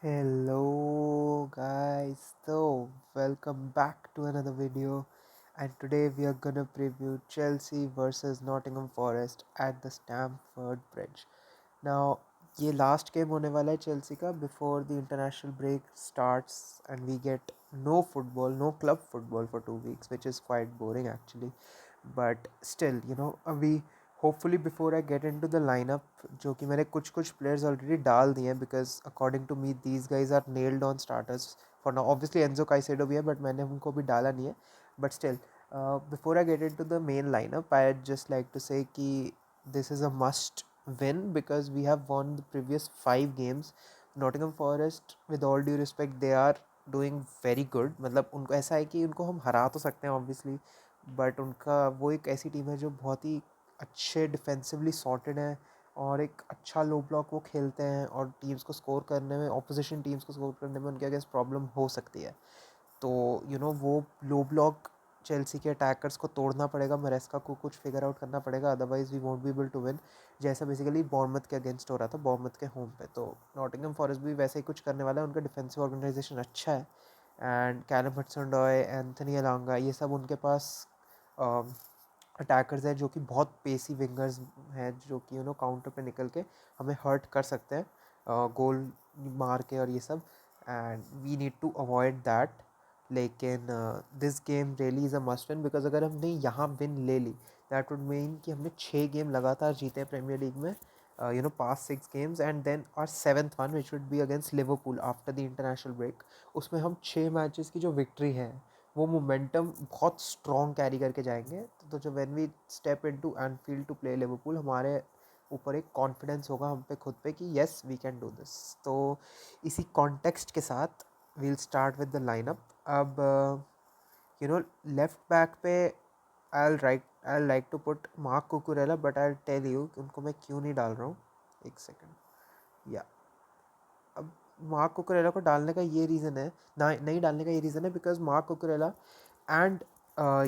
Hello guys, so welcome back to another video, and today we are gonna preview Chelsea versus Nottingham Forest at the Stamford Bridge. Now ये last game होने वाला है Chelsea का before the international break starts and we get no football, no club football for 2 weeks, which is quite boring actually. But still, अभी hopefully before I get in to the lineup, जो कि मैंने कुछ कुछ players already डाल दिए हैं because according to me these guys are nailed on starters for now. Obviously Enzo Caicedo भी है बट मैंने उनको भी डाला नहीं है. But still before I get in to the main lineup I just like to say कि this is a must win because we have won the previous 5 games. Nottingham Forest, with all due respect, they are doing very good. मतलब उनको ऐसा है कि उनको हम हरा तो सकते हैं ऑब्वियसली, बट उनका वो एक ऐसी टीम है जो बहुत ही अच्छे डिफेंसिवली सॉर्टेड है और एक अच्छा लो ब्लॉक वो खेलते हैं और टीम्स को स्कोर करने में, ऑपोजिशन टीम्स को स्कोर करने में उनके अगेंस्ट प्रॉब्लम हो सकती है. तो वो लो ब्लॉक चेल्सी के अटैकर्स को तोड़ना पड़ेगा, मरेस्का को कुछ फिगर आउट करना पड़ेगा, otherwise we won't be able to win. जैसा बेसिकली बॉर्नमथ के अगेंस्ट हो रहा था, बॉर्नमथ के होम पे. तो नॉटिंघम फॉरेस्ट भी वैसे ही कुछ करने वाला है. उनका डिफेंसिव ऑर्गेनाइजेशन अच्छा है एंड कैलम हडसन-ऑडोई, एंथनी एलांगा, ये सब उनके पास अटैकर्स हैं जो कि बहुत पेसी विंगर्स हैं जो कि काउंटर पे निकल के हमें हर्ट कर सकते हैं, गोल मार के और ये सब. And we need to avoid that. लेकिन this game really is a must win because अगर हमने यहाँ विन ले ली दैट वुड मीन कि हमने 6 गेम लगातार जीते हैं प्रीमियर लीग में, past 6 games, and then our 7th one which would be against Liverpool after the international break. उसमें हम 6 मैचेस की जो विक्ट्री है वो मोमेंटम बहुत स्ट्रॉन्ग कैरी करके जाएंगे. तो जो when we step into Anfield to play Liverpool, हमारे ऊपर एक कॉन्फिडेंस होगा हम पे खुद पे कि yes we can do this. तो इसी कॉन्टेक्स्ट के साथ we'll start with the lineup. अब लेफ्ट बैक पे I like to put Marc Cucurella, but I tell you कि उनको मैं क्यों नहीं डाल रहा हूँ. एक सेकेंड. या अब मार्क कुकुरेला को डालने का ये रीज़न है, ना नहीं डालने का ये रीज़न है because Marc Cucurella and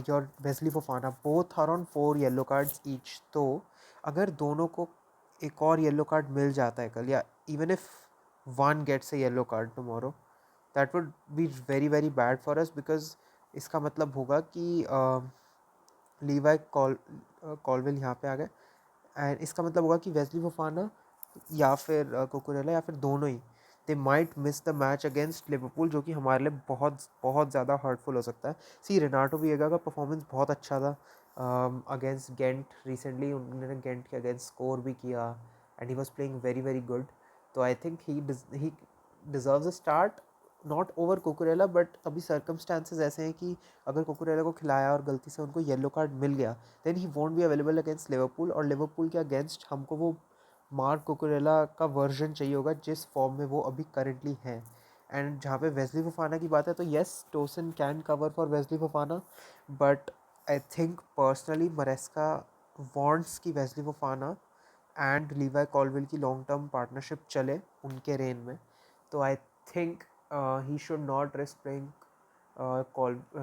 your Wesley Fofana both are on 4 yellow cards each. तो अगर दोनों को एक और येलो कार्ड मिल जाता है कल, या even if one gets a yellow card tomorrow, that would be very very bad for us because इसका मतलब होगा कि लीवाई कॉलविल यहाँ पे आ गए एंड इसका मतलब होगा कि वेस्ली फोफाना या फिर कुकुरेला या फिर दोनों ही they might miss the match against Liverpool, जो कि हमारे लिए बहुत बहुत ज़्यादा हर्टफुल हो सकता है. सी रेनाटो विएगा का परफॉर्मेंस बहुत अच्छा था अगेंस्ट गेंट रिसेंटली. उन्होंने गेंट के अगेंस्ट स्कोर भी किया and he was playing very very good. तो I think he deserves a start, not over Cucurella. But अभी सर्कमस्टांसेस ऐसे हैं कि अगर कुकुरेला को खिलाया और गलती से उनको येलो कार्ड मिल गया then he won't be available against Liverpool, और लिवरपूल के अगेंस्ट हमको वो मार्क कुकुरेला का वर्जन चाहिए होगा जिस फॉर्म में वो अभी करेंटली हैं. एंड जहाँ पे वेस्ली फोफाना की बात है तो yes, Tosin can cover for Wesley Fofana, but I think personally Maresca wants की Wesley Fofana and Levi Colwill की लॉन्ग टर्म पार्टनरशिप चले उनके रेन में. तो I think he should not risk playing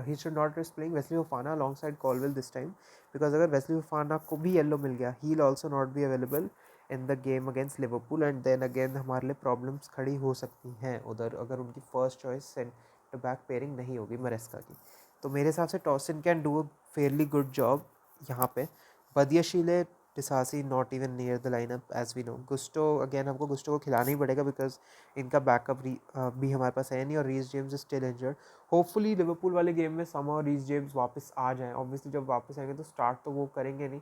he should not risk playing Wesley Fofana alongside Colwill this time, because अगर Wesley Fofana को भी yellow मिल गया he'll also not be available in the game against Liverpool, and then again हमारे लिए problems खड़ी हो सकती हैं उधर अगर उनकी first choice centre back pairing नहीं होगी मरेस्का की. तो मेरे हिसाब से Tosin can do a fairly good job यहाँ पे. Badiashile Disasi not even near the lineup as we know. Gusto again हमको गुस्टो को खिलाना ही पड़ेगा बिकॉज इनका बैकअप भी हमारे पास है नहीं, और Reece James is still injured. Hopefully Liverpool वाले गेम में समहाउ रीस जेम्स वापस आ जाएं. ऑब्वियसली जब वापस आएंगे तो स्टार्ट तो वो करेंगे नहीं.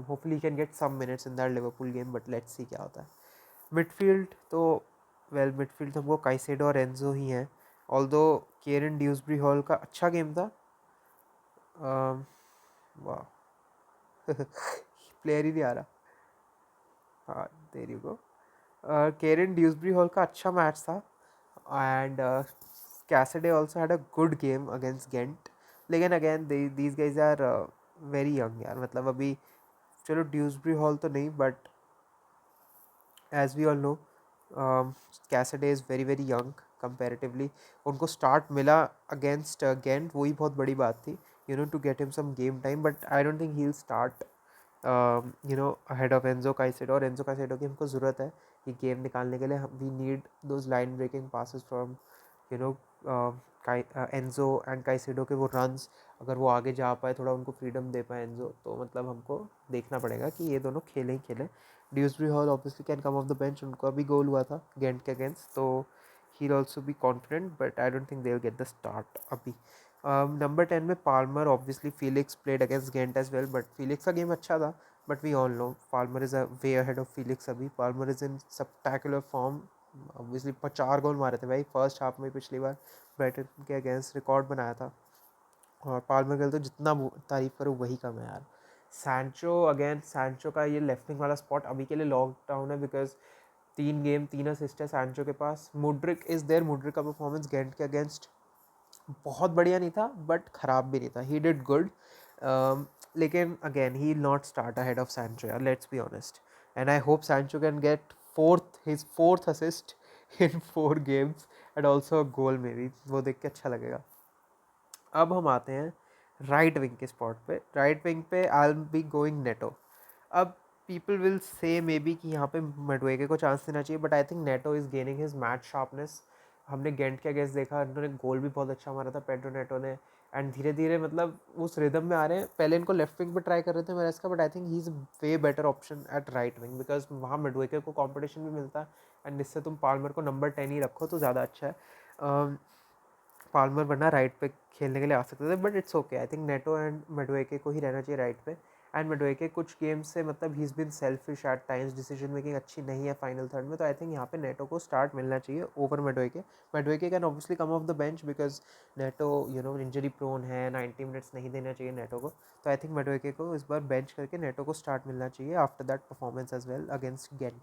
Hopefully he can get some minutes in that Liverpool game, but let's see क्या होता है. मिडफील्ड तो मिडफील्ड तो हमको काइसेडो और एंजो ही हैं. ऑल्दो केरन ड्यूसबरी हॉल का अच्छा गेम था. वाह प्लेयर ही नहीं आ रहा. हाँ, there you go. Kiernan Dewsbury Hall का अच्छा मैच था and Caicedo also had a good game against Gent. लेकिन again these guys are very young यार. मतलब अभी चलो ड्यूसबरी हॉल तो नहीं, but as we all know Caicedo is very very young comparatively. उनको स्टार्ट मिला अगेंस्ट गेंट, वही बहुत बड़ी बात थी to get him some game time. But I don't think he will start ahead of Enzo Caicedo. और Enzo Caicedo की हमको ज़रूरत है. ये गेम निकालने के लिए we need those line breaking passes from you know Enzo and Caicedo के वो रन्स, अगर वो आगे जा पाए, थोड़ा उनको फ्रीडम दे पाए एंजो, तो मतलब हमको देखना पड़ेगा कि ये दोनों खेलें ही खेलें। Dewsbury Hall obviously can come off the bench, उनका भी गोल हुआ था गेंट के अगेंस्ट, तो he will also be confident, but I don't think they will get the start अभी। नंबर 10 में Palmer, obviously Felix played against Gent as well, but Felix का game अच्छा था, but we all know Palmer is a way ahead of Felix अभी। Palmer is in spectacular form, obviously 4 गोल मारे थे भाई first half में पिछली बार ब्राइटन के अगेंस्ट, रिकॉर्ड बनाया था। और पाल्मर के लिए तो जितना तारीफ करूँ वही कम है यार। सैंचो अगेन, सैंचो का ये लेफ्ट विंग वाला स्पॉट अभी के लिए लॉकडाउन है, बिकॉज 3 गेम 3 असिस्ट है सैंचो के पास। मुड्रिक इज़ देयर, मुड्रिक का परफॉर्मेंस गेंट के अगेंस्ट बहुत बढ़िया नहीं था, बट ख़राब भी नहीं था, ही डिड गुड, लेकिन again he not start ahead of Sancho यार, let's be honest. And I hope Sancho can get his fourth assist in 4 games and also a goal, may be, वो देख के अच्छा लगेगा। अब हम आते हैं राइट विंग के स्पॉट पे। राइट विंग पे I will be going Neto. अब people will say may B कि यहाँ पे मेडवेगे को चांस देना चाहिए, but I think NATO is gaining his match sharpness. हमने गेंट के अगेंस्ट देखा, उन्होंने गोल भी बहुत अच्छा मारा था पेड्रो नेटो ने, एंड धीरे धीरे मतलब उस रिदम में आ रहे हैं। पहले इनको लेफ्ट विंग पे ट्राई कर रहे थे मेरेस का, but I think he is way better option at right wing, because वहाँ मेडवेगे को कॉम्पिटिशन भी मिलता है, एंड इससे तुम पाल्मर को नंबर 10 ही रखो तो ज़्यादा अच्छा है। पाल्मर वरना राइट पे खेलने के लिए आ सकते थे, but it's okay. I think Neto and Madueke को ही रहना चाहिए राइट पे। एंड मेडवेके कुछ गेम्स से मतलब he is been selfish at times, decision making अच्छी नहीं है फाइनल थर्ड में, तो आई थिंक यहाँ पे नेटो को स्टार्ट मिलना चाहिए over Madueke. Madueke can obviously come off the bench because Neto injury prone है, 90 मिनट्स नहीं देना चाहिए नेटो को, तो आई थिंक मेडवेके को इस बार बेंच करके नेटो को स्टार्ट मिलना चाहिए after that performance as well against Gent.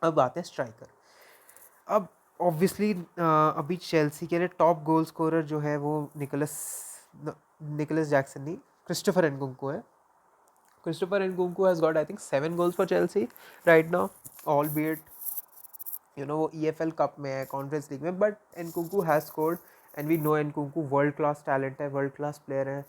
अब आते हैं स्ट्राइकर। अब ऑब्वियसली अभी चेल्सी के लिए टॉप गोल स्कोरर जो है वो निकोलस जैक्सन नहीं, क्रिस्टोफर एनकुंकू है। Christopher Nkunku has got I think 7 goals for Chelsea right now, all be it वो EFL कप में है, कॉन्फ्रेंस लीग में, but Nkunku has scored, and we know Nkunku world class talent है, world class player है,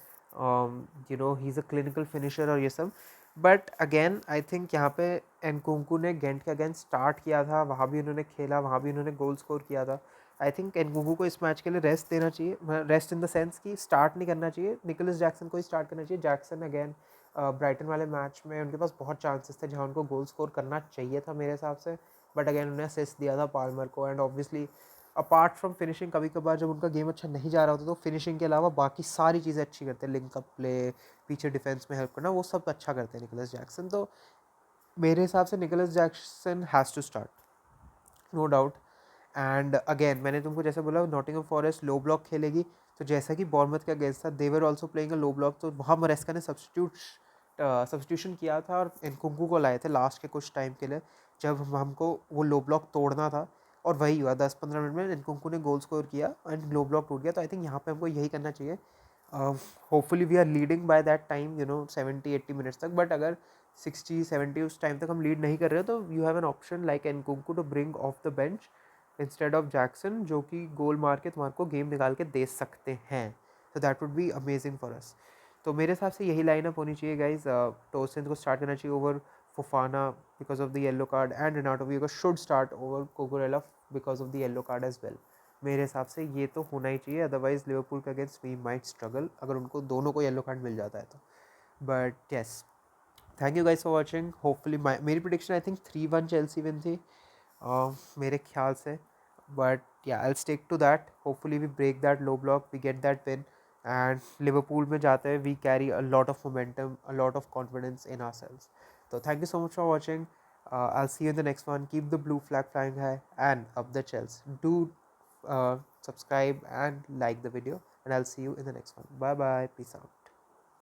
he is a clinical finisher और ये सब। But again I think यहाँ पे एनकुंकू ने गेंट के अगेंस्ट स्टार्ट किया था, वहाँ भी उन्होंने खेला, वहाँ भी उन्होंने गोल स्कोर किया था। आई थिंक एनकुंकू को इस मैच के लिए रेस्ट देना चाहिए, रेस्ट इन द सेंस कि स्टार्ट नहीं करना चाहिए, निकोलस जैक्सन को ही स्टार्ट करना चाहिए। जैक्सन अगेन ब्राइटन वाले मैच में उनके पास बहुत चांसेस थे जहाँ उनको गोल स्कोर करना चाहिए था मेरे हिसाब से, बट अगेन उन्हें असिस्ट दिया था पाल्मर को। And obviously apart from finishing, कभी कभार जब उनका गेम अच्छा नहीं जा रहा होता तो फिनिशिंग के अलावा बाकी सारी चीज़ें अच्छी करते हैं, लिंक अप प्ले, पीछे डिफेंस में हेल्प करना, वो सब अच्छा करते हैं निकोलस जैक्सन। तो मेरे हिसाब से Nicolas Jackson has to start, no doubt. And again मैंने तुमको जैसे बोला नॉटिंघम फॉरेस्ट लो ब्लॉक खेलेगी, तो जैसा कि बॉर्नमथ का अगेंस्ट था they were also playing a low block, तो वहाँ मरेस्का ने सब्सटीट्यूशन किया था और इनकुंकू को लाए थे लास्ट के कुछ टाइम के लिए जब हमको वो लो ब्लॉक तोड़ना था, और वही हुआ 10-15 मिनट में इनकुंकू ने गोल स्कोर किया एंड लो ब्लॉक टूट गया। तो आई थिंक यहाँ पे हमको यही करना चाहिए। Hopefully we are leading by that time 70-80 minutes तक, बट अगर 60-70 उस टाइम तक हम लीड नहीं कर रहे हो तो you have an option like Nkunku to bring off the bench instead of Jackson, जो कि गोल मार के तुम्हारे को गेम निकाल के दे सकते हैं, तो that would be amazing for us. तो मेरे हिसाब से यही लाइनअप होनी चाहिए गाइज। टोसिन को स्टार्ट करना चाहिए over Fofana because of the yellow card, and Renato Veiga should start over Cucurella because of the yellow card as well. मेरे हिसाब से ये तो होना ही चाहिए, अदरवाइज लिवरपूल के अगेंस्ट वी माइट स्ट्रगल अगर उनको दोनों को येलो कार्ड मिल जाता है तो। But yes, thank you guys for watching. Hopefully मेरी prediction I think 3-1 Chelsea win थी मेरे ख्याल से, but yeah, I'll stick to that. Hopefully we break that low block, we get that win, and Liverpool में जाते हैं we carry a lot of momentum, a lot of confidence in ourselves. So thank you so much for watching. I'll see you in the next one. Keep the blue flag flying high and up the Chelsea. Do subscribe and like the video, and I'll see you in the next one. Bye bye. Peace out.